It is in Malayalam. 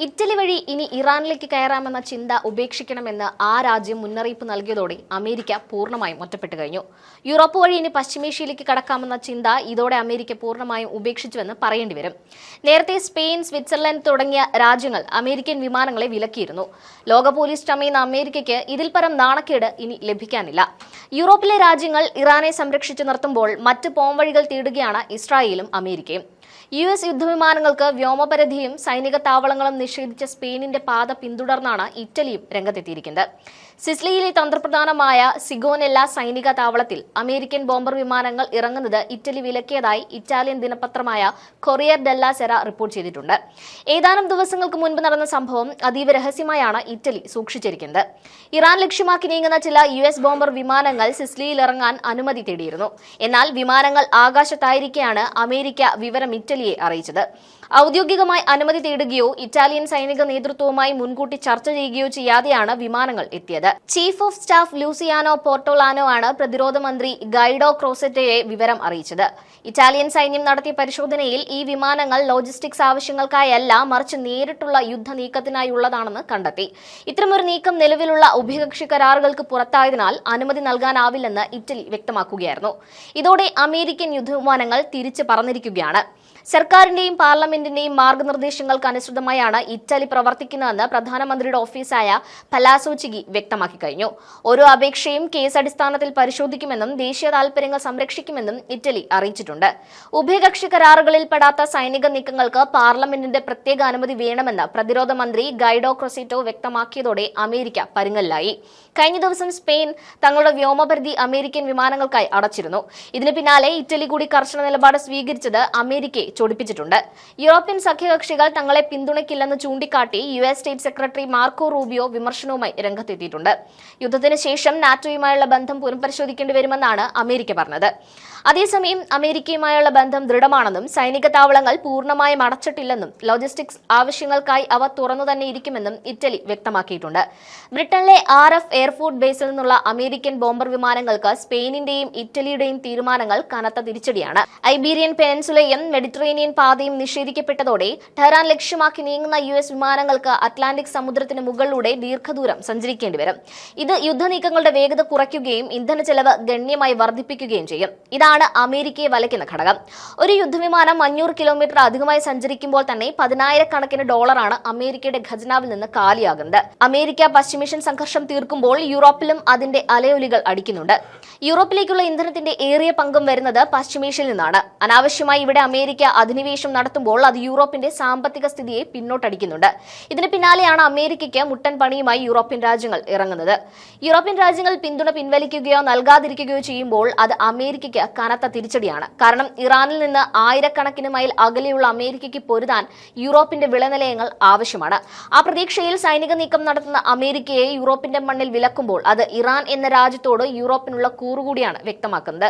ഇറ്റലി വഴി ഇനി ഇറാനിലേക്ക് കയറാമെന്ന ചിന്ത ഉപേക്ഷിക്കണമെന്ന് ആ രാജ്യം മുന്നറിയിപ്പ് നൽകിയതോടെ അമേരിക്ക പൂർണ്ണമായും ഒറ്റപ്പെട്ടു കഴിഞ്ഞു. യൂറോപ്പ് വഴി ഇനി പശ്ചിമേഷ്യയിലേക്ക് കടക്കാമെന്ന ചിന്ത ഇതോടെ അമേരിക്ക പൂർണ്ണമായും ഉപേക്ഷിച്ചുവെന്ന് പറയേണ്ടി വരും. നേരത്തെ സ്പെയിൻ, സ്വിറ്റ്സർലൻഡ് തുടങ്ങിയ രാജ്യങ്ങൾ അമേരിക്കൻ വിമാനങ്ങളെ വിലക്കിയിരുന്നു. ലോക പോലീസ് ചമയുന്ന അമേരിക്കയ്ക്ക് ഇതിൽ പരം നാണക്കേട് ഇനി ലഭിക്കാനില്ല. യൂറോപ്പിലെ രാജ്യങ്ങൾ ഇറാനെ സംരക്ഷിച്ചു നിർത്തുമ്പോൾ മറ്റ് പോംവഴികൾ തേടുകയാണ് ഇസ്രായേലും അമേരിക്കയും. US യുദ്ധവിമാനങ്ങൾക്ക് വ്യോമപരിധിയും സൈനിക താവളങ്ങളും നിഷേധിച്ച സ്പെയിനിന്റെ പാത പിന്തുടർന്നാണ് ഇറ്റലിയും രംഗത്തെത്തിയിരിക്കുന്നത്. സിസിലിയിലെ തന്ത്രപ്രധാനമായ സിഗോനെല്ല സൈനിക താവളത്തിൽ അമേരിക്കൻ ബോംബർ വിമാനങ്ങൾ ഇറങ്ങുന്നത് ഇറ്റലി വിലക്കിയതായി ഇറ്റാലിയൻ ദിനപത്രമായ കൊറിയർ ഡെല്ല സെറ റിപ്പോർട്ട് ചെയ്തിട്ടുണ്ട്. ഏതാനും ദിവസങ്ങൾക്ക് മുൻപ് നടന്ന സംഭവം അതീവ രഹസ്യമായാണ് ഇറ്റലി സൂക്ഷിച്ചിരിക്കുന്നത്. ഇറാൻ ലക്ഷ്യമാക്കി നീങ്ങുന്ന ചില US ബോംബർ വിമാനങ്ങൾ സിസിലിയിൽ ഇറങ്ങാൻ അനുമതി തേടിയിരുന്നു. എന്നാൽ വിമാനങ്ങൾ ആകാശത്തായിരിക്കെയാണ് അമേരിക്ക വിവരം ഇറ്റലിയെ അറിയിച്ചത്. ഔദ്യോഗികമായി അനുമതി തേടുകയോ ഇറ്റാലിയൻ സൈനിക നേതൃത്വവുമായി മുൻകൂട്ടി ചർച്ച ചെയ്യുകയോ ചെയ്യാതെയാണ് വിമാനങ്ങൾ എത്തിയത്. ചീഫ് ഓഫ് സ്റ്റാഫ് ലൂസിയാനോ പോർട്ടോലാനോ ആണ് പ്രതിരോധ മന്ത്രി ഗൈഡോ ക്രോസെറ്റയെ വിവരം അറിയിച്ചത്. ഇറ്റാലിയൻ സൈന്യം നടത്തിയ പരിശോധനയിൽ ഈ വിമാനങ്ങൾ ലോജിസ്റ്റിക്സ് ആവശ്യങ്ങൾക്കായല്ല, മറിച്ച് നേരിട്ടുള്ള യുദ്ധ നീക്കത്തിനായുള്ളതാണെന്ന് കണ്ടെത്തി. ഇത്തരമൊരു നീക്കം നിലവിലുള്ള ഉഭയകക്ഷി കരാറുകൾക്ക് പുറത്തായതിനാൽ അനുമതി നൽകാനാവില്ലെന്ന് ഇറ്റലി വ്യക്തമാക്കുകയായിരുന്നു. ഇതോടെ അമേരിക്കൻ യുദ്ധവിമാനങ്ങൾ തിരിച്ച് പറന്നിരിക്കുകയാണ്. സർക്കാരിന്റെയും പാർലമെന്റിന്റെയും മാർഗനിർദ്ദേശങ്ങൾക്ക് അനുസൃതമായാണ് ഇറ്റലി പ്രവർത്തിക്കുന്നതെന്ന് പ്രധാനമന്ത്രിയുടെ ഓഫീസായ പലാസോ ചിഗി വ്യക്തമാക്കി കഴിഞ്ഞു. ഓരോ അപേക്ഷയും കേസ് അടിസ്ഥാനത്തിൽ പരിശോധിക്കുമെന്നും ദേശീയ താൽപര്യങ്ങൾ സംരക്ഷിക്കുമെന്നും ഇറ്റലി അറിയിച്ചിട്ടുണ്ട്. ഉഭയകക്ഷി കരാറുകളിൽ പെടാത്ത സൈനിക നീക്കങ്ങൾക്ക് പാർലമെന്റിന്റെ പ്രത്യേക അനുമതി വേണമെന്ന് പ്രതിരോധ മന്ത്രി ഗൈഡോ ക്രോസെറ്റോ വ്യക്തമാക്കിയതോടെ അമേരിക്ക പരുങ്ങലിലായി. കഴിഞ്ഞ ദിവസം സ്പെയിൻ തങ്ങളുടെ വ്യോമപരിധി അമേരിക്കൻ വിമാനങ്ങൾക്കായി അടച്ചിരുന്നു. ഇതിന് പിന്നാലെ ഇറ്റലി കൂടി കർശന നിലപാട് സ്വീകരിച്ചത് അമേരിക്കയെ ചൊടിപ്പിച്ചിട്ടുണ്ട്. യൂറോപ്യൻ സഖ്യകക്ഷികൾ തങ്ങളെ പിന്തുണയ്ക്കില്ലെന്ന് ചൂണ്ടിക്കാട്ടി US state secretary Marco Rubio വിമർശനവുമായി രംഗത്തെത്തിയിട്ടുണ്ട്. യുദ്ധത്തിന് ശേഷം നാറ്റോയുമായുള്ള ബന്ധം പുനഃപരിശോധിക്കേണ്ടി വരുമെന്നാണ് അമേരിക്ക പറഞ്ഞത്. അതേസമയം അമേരിക്കയുമായുള്ള ബന്ധം ദൃഢമാണെന്നും സൈനിക താവളങ്ങൾ പൂർണ്ണമായും അടച്ചിട്ടില്ലെന്നും ലോജിസ്റ്റിക്സ് ആവശ്യങ്ങൾക്കായി അവ തുറന്നു തന്നെ ഇരിക്കുമെന്നും ഇറ്റലി വ്യക്തമാക്കിയിട്ടുണ്ട്. ബ്രിട്ടനിലെ RF എയർഫോഴ്സ് ബേസിൽ നിന്നുള്ള അമേരിക്കൻ ബോംബർ വിമാനങ്ങൾക്ക് സ്പെയിനിന്റെയും ഇറ്റലിയുടെയും തീരുമാനങ്ങൾ കനത്ത തിരിച്ചടിയാണ്. ഐബീരിയൻ പെനിൻസുലയും മെഡിറ്ററേനിയൻ പാതയും നിഷേധിക്കപ്പെട്ടതോടെ ടെഹ്റാൻ ലക്ഷ്യമാക്കി നീങ്ങുന്ന US വിമാനങ്ങൾക്ക് അറ്റ്ലാന്റിക് സമുദ്രത്തിന് മുകളിലൂടെ ദീർഘദൂരം സഞ്ചരിക്കേണ്ടി വരും. ഇത് യുദ്ധനീക്കങ്ങളുടെ വേഗത കുറയ്ക്കുകയും ഇന്ധന ചെലവ് ഗണ്യമായി വർദ്ധിപ്പിക്കുകയും ചെയ്യും. ഇതാണ് അമേരിക്കയെ വലയ്ക്കുന്ന ഘടകം. ഒരു യുദ്ധവിമാനം 500 കിലോമീറ്റർ അധികമായി സഞ്ചരിക്കുമ്പോൾ തന്നെ $10,000 അമേരിക്കയുടെ ഖജനാവിൽ നിന്ന് കാലിയാകുന്നത്. അമേരിക്ക പശ്ചിമേഷ്യൻ സംഘർഷം തീർക്കുമ്പോൾ യൂറോപ്പിലും അതിന്റെ അലയൊലികൾ അടിക്കുന്നുണ്ട്. യൂറോപ്പിലേക്കുള്ള ഇന്ധനത്തിന്റെ ഏറിയ പങ്കും വരുന്നത് പശ്ചിമേഷ്യയിൽ നിന്നാണ്. അനാവശ്യമായി ഇവിടെ അമേരിക്ക അധിനിവേശം നടത്തുമ്പോൾ അത് യൂറോപ്പിന്റെ സാമ്പത്തിക സ്ഥിതിയെ പിന്നോട്ടടിക്കുന്നുണ്ട്. ഇതിന് പിന്നാലെയാണ് അമേരിക്കയ്ക്ക് മുട്ടൻ പണിയുമായി യൂറോപ്യൻ രാജ്യങ്ങൾ ഇറങ്ങുന്നത്. യൂറോപ്യൻ രാജ്യങ്ങൾ പിന്തുണ പിൻവലിക്കുകയോ നൽകാതിരിക്കുകയോ ചെയ്യുമ്പോൾ അത് അമേരിക്കയ്ക്ക് കനത്ത തിരിച്ചടിയാണ്. കാരണം ഇറാനിൽ നിന്ന് ആയിരക്കണക്കിന് മൈൽ അകലെയുള്ള അമേരിക്കയ്ക്ക് പൊരുതാൻ യൂറോപ്പിന്റെ വിളനിലയങ്ങൾ ആവശ്യമാണ്. ആ പ്രതീക്ഷയിൽ സൈനിക നീക്കം നടത്തുന്ന അമേരിക്കയെ യൂറോപ്പിന്റെ മണ്ണിൽ വിലക്കുമ്പോൾ അത് ഇറാൻ എന്ന രാജ്യത്തോട് യൂറോപ്പിനുള്ള കൂറുകൂടിയാണ് വ്യക്തമാക്കുന്നത്.